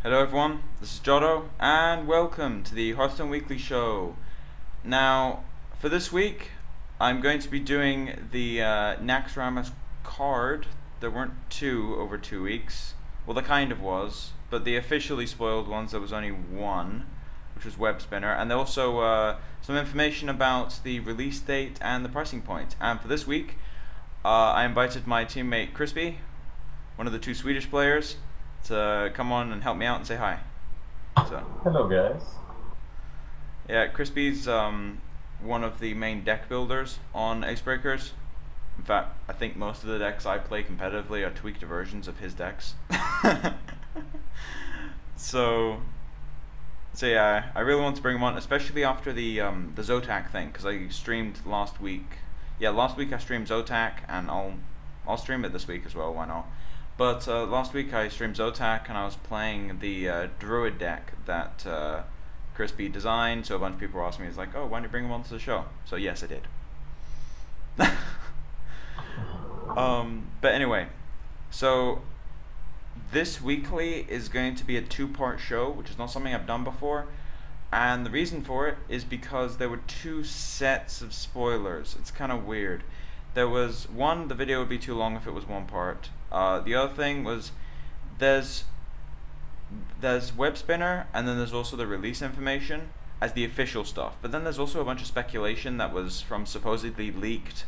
Hello everyone, this is Jotto, and welcome to the Hearthstone Weekly Show. Now, for this week, I'm going to be doing the Naxxramas card. There weren't two over 2 weeks. Well, there kind of was, but the officially spoiled ones, there was only one, which was Webspinner, and also some information about the release date and the pricing point. And for this week, I invited my teammate Crispy, one of the two Swedish players, to come on and help me out and say hi. So, Hello guys. yeah, Crispy's one of the main deck builders on Acebreakers. In fact, I think most of the decks I play competitively are tweaked versions of his decks. so yeah, I really want to bring him on, especially after the Zotac thing, because I streamed last week. Yeah, last week I streamed Zotac, and I'll stream it this week as well. Why not? But last week I streamed Zotac, and I was playing the Druid deck that Crispy designed. So a bunch of people were asking me, "It's like, oh, why don't you bring him onto the show?" So yes, I did. But anyway, so this weekly is going to be a two-part show, which is not something I've done before. And the reason for it is because there were two sets of spoilers. It's kind of weird. There was one, the video would be too long if it was one part. The other thing was there's Webspinner, and then there's also the release information as the official stuff. But then there's also a bunch of speculation that was from supposedly leaked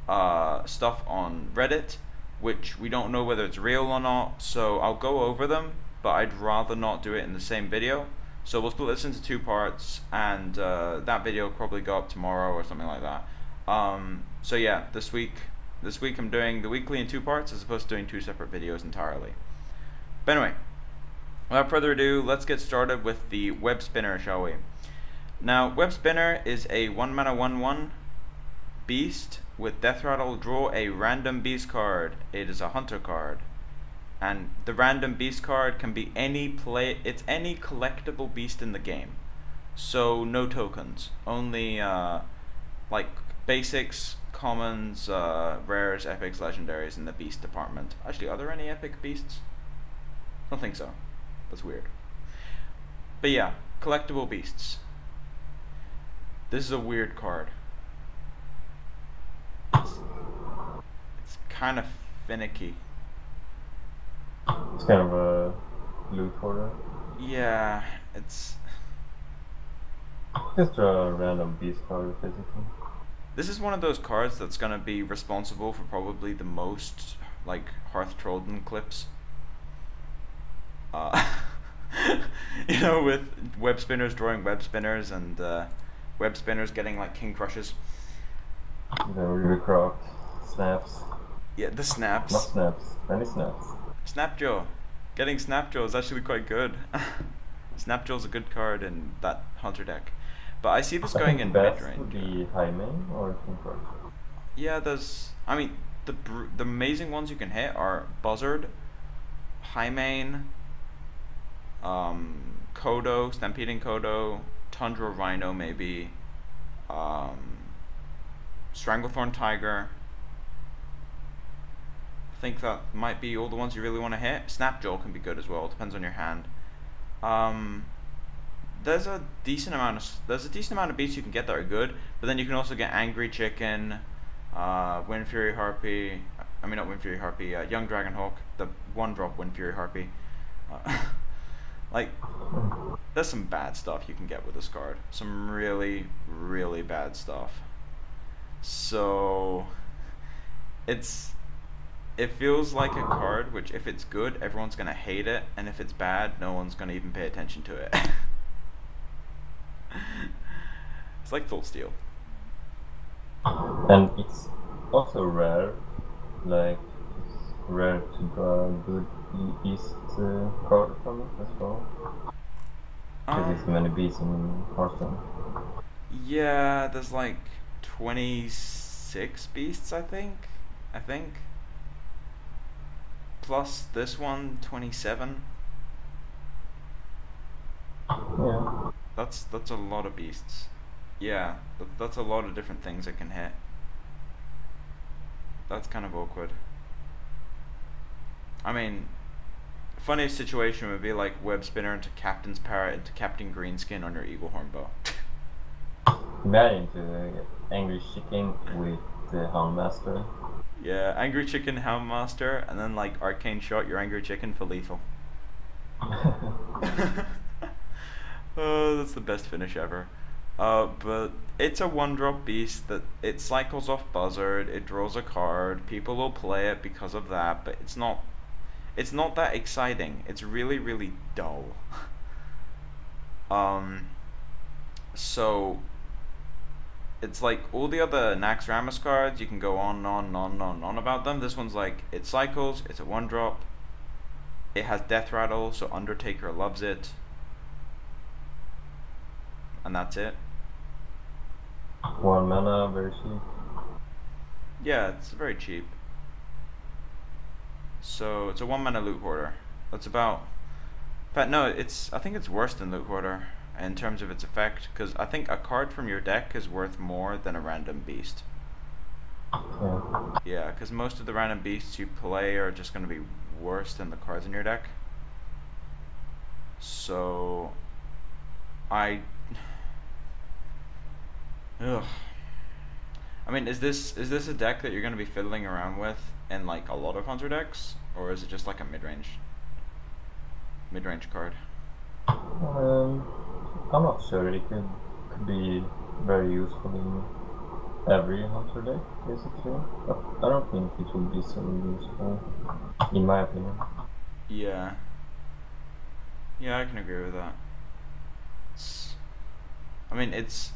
stuff on Reddit, which we don't know whether it's real or not. So I'll go over them, but I'd rather not do it in the same video. So we'll split this into two parts, and that video will probably go up tomorrow or something like that. So yeah, this week I'm doing the weekly in two parts as opposed to doing two separate videos entirely. But anyway, without further ado, let's get started with the Webspinner, shall we? Now, Webspinner is a 1-mana 1/1 beast with Death Rattle. Draw a random beast card. It is a hunter card. And the random beast card can be it's any collectible beast in the game. So no tokens, only like basics, commons, rares, epics, legendaries in the beast department. Actually, are there any epic beasts? I don't think so. That's weird. But yeah, collectible beasts. This is a weird card. It's kind of finicky. It's kind of a loot hoarder. Yeah, it's Just a random beast card, basically. this is one of those cards that's gonna be responsible for probably the most like Hearth Trollden clips. You know, with web spinners drawing web spinners and web spinners getting like king crushes. The Rubicroft snaps. Yeah, the snaps. Not snaps. Any snaps. Snapjaw. Getting Snapjaw is actually quite good. Snapjaw's a good card in that hunter deck. But I see this going in mid range. Would be high main or king crush. Yeah, I mean, the amazing ones you can hit are Buzzard, Highmane, Kodo, Stampeding Kodo, Tundra Rhino maybe, Stranglethorn Tiger. I think that might be all the ones you really want to hit. Snapjaw can be good as well, depends on your hand. There's a decent amount of beasts you can get that are good, but then you can also get Angry Chicken, Wind Fury Harpy. I mean, not Wind Fury Harpy. Young Dragonhawk, the 1-drop Wind Fury Harpy. Like, there's some bad stuff you can get with this card. Some really, really bad stuff. So it feels like a card which, if it's good, everyone's gonna hate it, and if it's bad, no one's gonna even pay attention to it. It's like Full Steel. And it's also rare. Like, it's rare to draw a good beast card from it as well. Because there's many beasts in Hearthstone. Yeah, there's like 26 beasts, I think. Plus this one, 27. Yeah. That's a lot of beasts. Yeah, that's a lot of different things it can hit. That's kind of awkward. I mean, Funniest situation would be like Webspinner into Captain's Parrot into Captain Greenskin on your Eagle Horn bow. Imagine to Angry Chicken with the Houndmaster. Yeah, Angry Chicken Houndmaster, and then like Arcane Shot your Angry Chicken for lethal. Oh, that's the best finish ever. But it's a one-drop beast that it cycles off Buzzard, it draws a card, people will play it because of that, but it's not that exciting. It's really, really dull. So it's like all the other Nax Rammus cards, you can go on and on and on and on and on about them. This one's like, it cycles, it's a one drop, it has Death Rattle, so Undertaker loves it. And that's it. 1 mana, very cheap. Yeah, it's very cheap. So it's a 1 mana loot hoarder. That's about. In fact, no, I think it's worse than loot hoarder in terms of its effect, because I think a card from your deck is worth more than a random beast. Yeah, because most of the random beasts you play are just going to be worse than the cards in your deck. So I mean, is this a deck that you're going to be fiddling around with in like a lot of Hunter decks, or is it just like a mid-range card? I'm not sure. It could be very useful in every Hunter deck, basically. But I don't think it would be so useful, in my opinion. Yeah. Yeah, I can agree with that. I mean, it's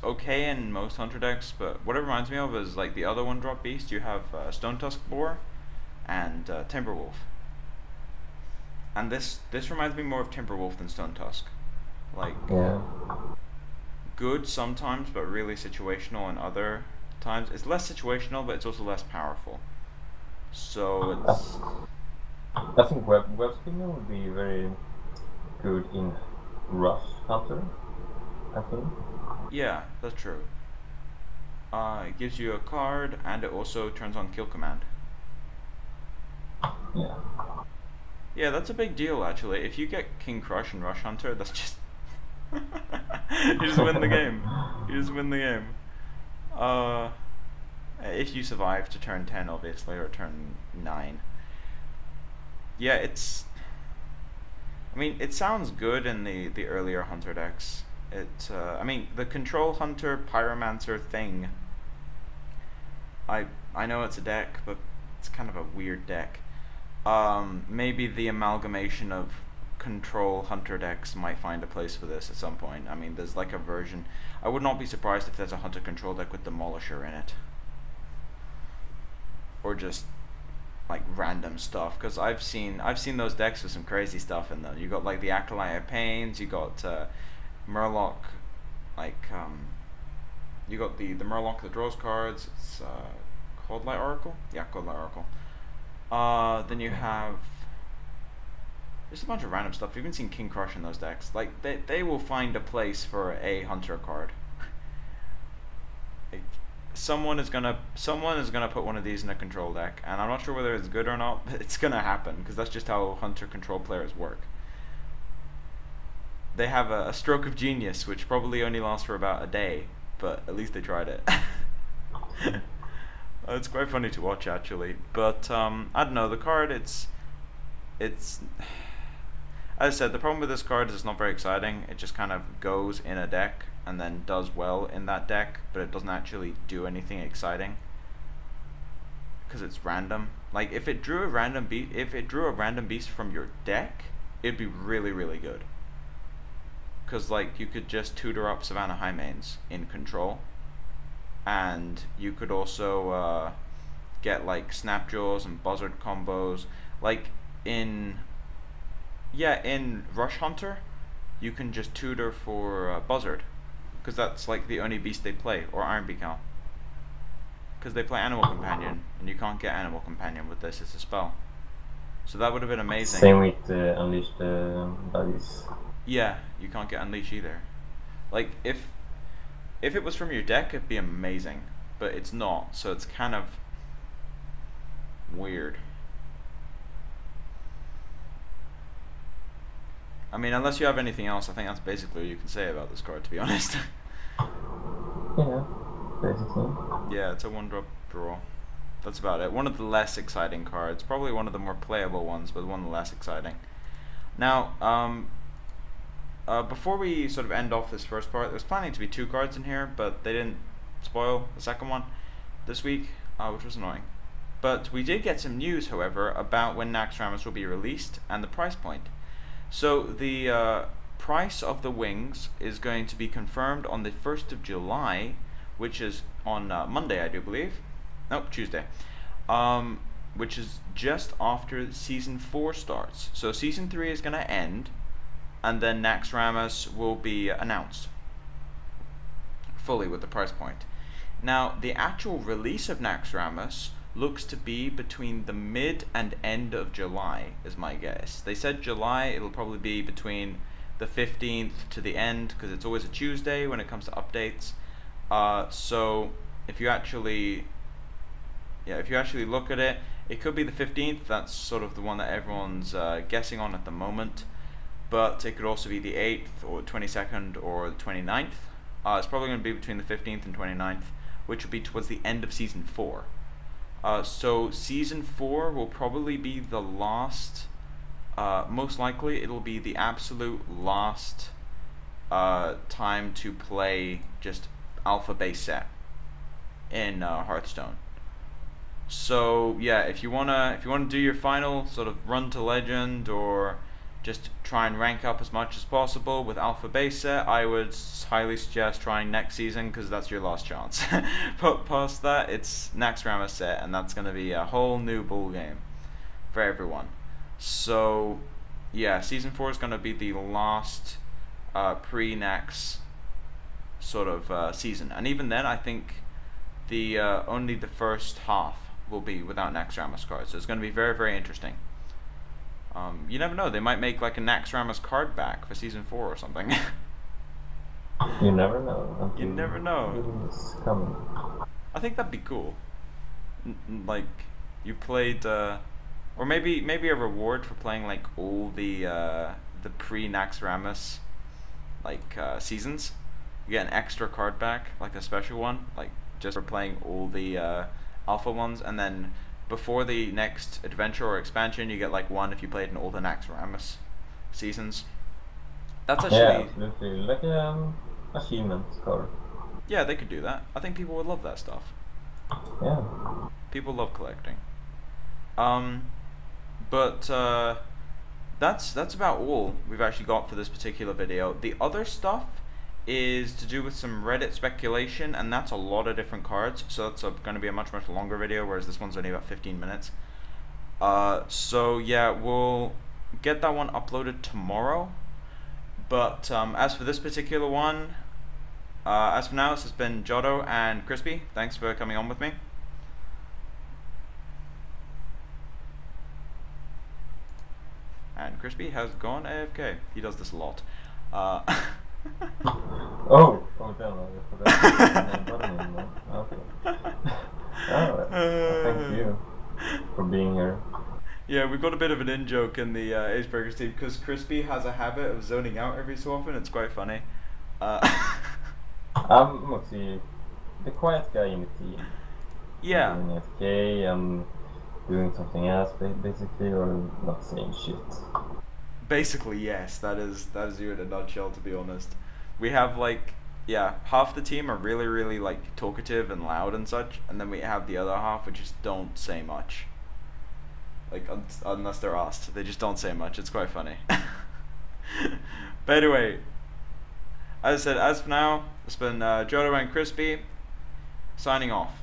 okay in most Hunter decks, but what it reminds me of is like the other one-drop beast. You have Stone Tusk Boar and Timberwolf, and this reminds me more of Timberwolf than Stone Tusk. Like, yeah, good sometimes, but really situational in other times. It's less situational, but it's also less powerful. So it's. I think Webspinner would be very good in Rush Hunter, I think. Yeah, that's true. It gives you a card, and it also turns on Kill Command. Yeah. Yeah, that's a big deal, actually. If you get King Crush and Rush Hunter, that's just... you just win the game. You just win the game. If you survive to turn 10, obviously, or turn 9. Yeah, it's... I mean, it sounds good in the earlier Hunter decks. I mean, the Control Hunter Pyromancer thing, I know it's a deck, but it's kind of a weird deck. Maybe the amalgamation of Control Hunter decks might find a place for this at some point. I mean, there's like a version. I would not be surprised if there's a Hunter Control deck with Demolisher in it, or just like random stuff. Because I've seen those decks with some crazy stuff in them. You got like the Acolyte of Pains. You got Murloc, like you got the Murloc that draws cards. It's Cold Light Oracle. Yeah, Cold Light Oracle. Then you have just a bunch of random stuff. You've even seen King Crush in those decks. Like they will find a place for a Hunter card. Like, someone is gonna put one of these in a control deck, and I'm not sure whether it's good or not, but it's gonna happen because that's just how Hunter control players work. They have a stroke of genius, which probably only lasts for about a day, but at least they tried it. It's quite funny to watch, actually. But I don't know, the card, it's as I said, the problem with this card is it's not very exciting. It just kind of goes in a deck and then does well in that deck, but it doesn't actually do anything exciting because it's random. Like, if it drew a random beast from your deck, it'd be really, really good. Because like you could just tutor up Savannah Highmanes in control, and you could also get like Snapjaws and Buzzard combos. Like in Rush Hunter, you can just tutor for Buzzard, because that's like the only beast they play, or Iron Beacon, because they play Animal Companion, and you can't get Animal Companion with this. It's a spell. So that would have been amazing. Same with Unleash the Buggies. Yeah, you can't get Unleash either. Like, if it was from your deck, it'd be amazing, but it's not, so it's kind of weird. I mean, unless you have anything else, I think that's basically what you can say about this card, to be honest. Yeah, basically. Yeah, it's a 1-drop draw. That's about it. One of the less exciting cards. Probably one of the more playable ones, but one of the less exciting. Now, before we sort of end off this first part, there's planning to be 2 cards in here, but they didn't spoil the second one this week, which was annoying. But we did get some news, however, about when Naxxramas will be released and the price point. So the price of the wings is going to be confirmed on the 1st of July, which is on Monday, I do believe. Nope, Tuesday. Which is just after Season 4 starts. So Season 3 is going to end, and then Naxxramas will be announced fully with the price point. Now, the actual release of Naxxramas looks to be between the mid and end of July, is my guess. They said July, it'll probably be between the 15th to the end, because it's always a Tuesday when it comes to updates. So if you actually look at it, it could be the 15th. That's sort of the one that everyone's guessing on at the moment. But it could also be the 8th or 22nd or the 29th. It's probably going to be between the 15th and 29th, which will be towards the end of Season 4. So Season 4 will probably be the last, most likely it'll be the absolute last time to play just alpha base set in Hearthstone. So yeah, if you wanna do your final sort of run to legend, or just try and rank up as much as possible with alpha base set, I would highly suggest trying next season, because that's your last chance. But past that, it's Naxxramas set, and that's going to be a whole new ball game for everyone. So yeah, Season 4 is going to be the last pre-Nax sort of season, and even then I think the only the first half will be without Naxxramas cards, so it's going to be very, very interesting. You never know, they might make like a Naxxramas card back for Season 4 or something. You never know. You never know. It's coming. I think that'd be cool. Like, you played, or maybe a reward for playing like all the pre-Naxxramas like seasons. You get an extra card back, like a special one, like just for playing all the alpha ones, and then before the next adventure or expansion, you get like one if you played in all the Naxxramas seasons. That's actually, yeah, absolutely, like achievement card. Yeah, they could do that. I think people would love that stuff. Yeah. People love collecting. But that's about all we've actually got for this particular video. The other stuff is to do with some Reddit speculation, and that's a lot of different cards, so that's going to be a much longer video, whereas this one's only about 15 minutes. So yeah, we'll get that one uploaded tomorrow. But as for this particular one, as for now, this has been Jotto and Crispy. Thanks for coming on with me. And Crispy has gone AFK. He does this a lot. Oh damn, I forgot. Okay. Thank you for being here. Yeah, we've got a bit of an in-joke in the Aceburgers team, because Crispy has a habit of zoning out every so often. It's quite funny. I'm mostly the quiet guy in the team. Yeah. I'm doing FK, I'm doing something else basically, or not saying shit. Basically, yes, that is you in a nutshell, to be honest. We have like, yeah, half the team are really like talkative and loud and such, and then we have the other half which just don't say much. Like, unless they're asked, they just don't say much. It's quite funny. But anyway, as I said, as for now, it's been Jotto and Crispy signing off.